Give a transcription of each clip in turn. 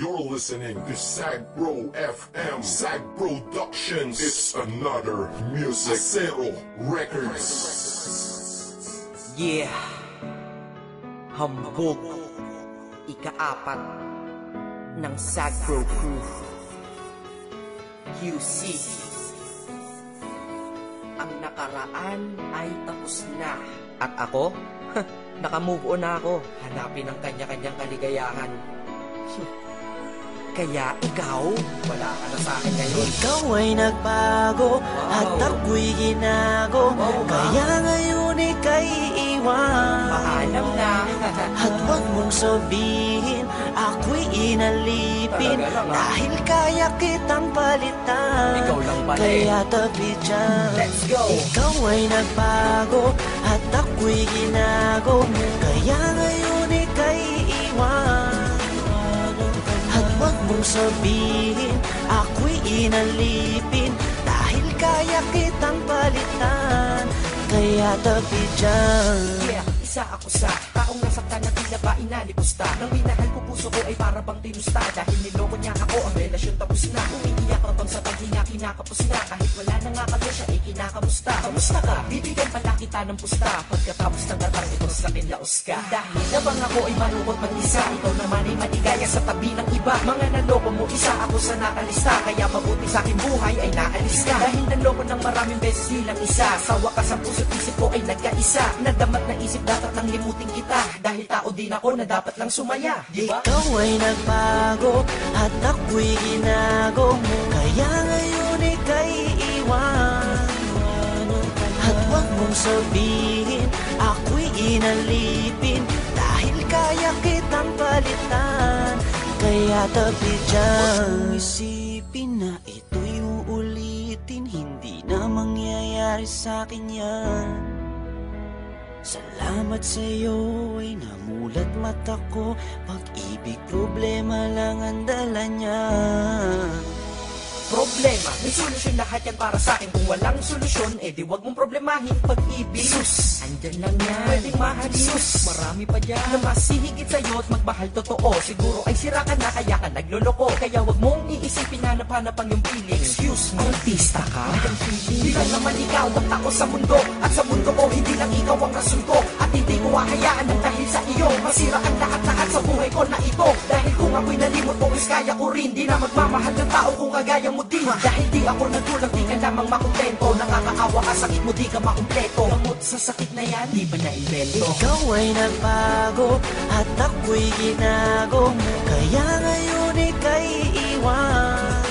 You're listening to Sag Bro FM, Sag Productions. It's another music. Zero Records. Yeah. Hambog. Ika-4 ng Sag Bro Crew. QC. Ang nakaraan ay tapos na. At ako? Naka-move on na ako. Hanapin ang kanya-kanyang kaligayahan. Kaya ikaw, wala ka na sa akin ngayon. Ikaw ay nagbago, at ako'y ginago. Kaya ngayon ika'y iwan. Paalam na. At huwag mong sabihin, ako'y inalipin. Dahil kaya kitang palitan. Ikaw lang pala Kaya tabi dyan. Let's go. Ikaw ay nagbago, at ako'y ginago. Kaya ngayon ika'y iwan. At huwag mong sabihin, ako'y inalipin. Dahil kaya kitang palitan. Kaya tabi dyan. Yeah, isa ako sa taong nasaktan na tila ba inalipusta. Nang minahal ko puso ko ay para bang tinusta. Dahil niloko niya ako, ang relasyon tapos na. Umiiyak habang sa paghinga kinakapos na. Kahit wala na nga kami siya ay kinakamusta. Kamusta ka? Bibigyan pala kita ng pusta. Pagkatapos ng katang ito sa kinlaos ka. Dahil nabang ako ay malungkot mag-isa. Ikaw naman ay maligaya sa tabi ng iba. Mga naloko mo, isa ako sa nakalista. Kaya mabuti sa aking buhay ay naalis ka. Dahil naloko ng maraming beses nilang isa. Sa wakas ang puso't isip ko ay nagkaisa. Nadamat na isip dapat nang limutin kita. Dahil tao din ako na dapat lang sumaya, diba? Ikaw ay nagbago, at ako'y ginago. Kaya ngayon ika'y iwan. At huwag mong sabihin, ako'y inalipin. Dahil kaya kitang palitan. Kaya tabi dyan. Isipin na ito'y uulitin. Hindi na mangyayari sa'kin yan. Salamat sa'yo ay namulat mata ko. Pag-ibig problema lang ang dala niya. Problema, may solusyon lahat yan para sa akin. Kung walang solusyon, eh di wag mong problemahin pag-ibig. Sus, andyan lang yan, pwedeng mahalin. Sus, marami pa dyan na mas hihigit sa'yo at magmahal totoo. Siguro ay sira ka na kaya ka nagloloko. Kaya wag mong iisipin na napanapang yung feeling. Excuse me, artista ka? Hindi lang naman ikaw ang tao sa mundo. At sa mundo ko, hindi lang ikaw ang rason ko. At hindi ko hahayaan ng dahil sa iyo masira ang lahat-lahat sa buhay ko na ito. Dahil kung ako'y nalimot mo, is kaya ko rin. Di na magmamahal ng tao kung kagaya mo din. Dahil di ako nagkulang, di ka lamang makontento. Nakakaawa ka, sakit mo, di ka makumpleto. Gamot sa sakit na yan, di ba na-invento? Ikaw ay nagbago, at ako'y ginago. Kaya ngayon ika'y iwan.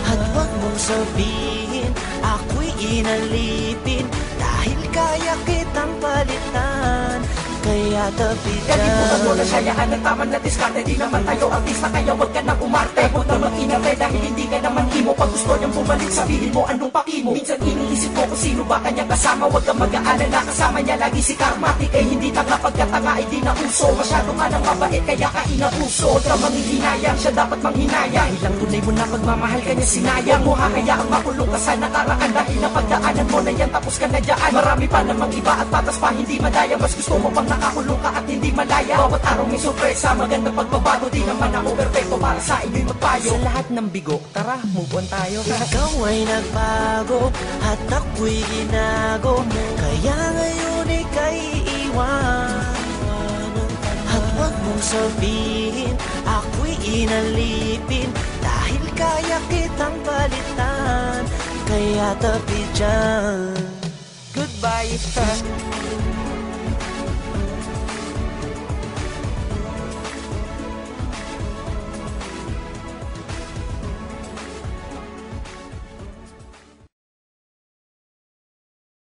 At huwag mong sabihin, ako'y inalipin. Dahil kaya kitang palitan. Kaya tabi dyan. Kalimutan mo na siyayaan ng tama na diskarte. Di naman tayo artista kaya wag ka nang umarte. Huwag na mag-inarte dahil hindi ka naman imo. Pag gusto niyang bumalik sabihin mo anong pakimo. Minsan iniisip ko kung sino ba kanyang kasama. Huwag kang mag-aalala kasama niya lagi si Karmatic. Ay hindi tanga pagkatanga ay di na uso. Masyado ka nang mabait kaya ka inabuso. Huwag ka manghihinayang siya dapat manghinayang. Ilang tunay mo na pagmamahal kanya sinayang mo. Hahayaang makulong ka sa nakaraan. Dahil napagdaanan mo na yan tapos ka na dyan. Marami pa namang iba at patas pa hindi madaya. Mas gusto mo pang nakakulong ka at hindi malaya. Bawat araw may sorpresa, magandang pagbabago. Di naman ako perfecto para sa inyo'y magpayo. Sa lahat ng bigo, tara, move on tayo. Ikaw ay nagbago, at ako'y ginago. Kaya ngayon ika'y iwan. At huwag mong sabihin, ako'y inalipin. Dahil kaya kitang palitan. Kaya tabi dyan. Goodbye.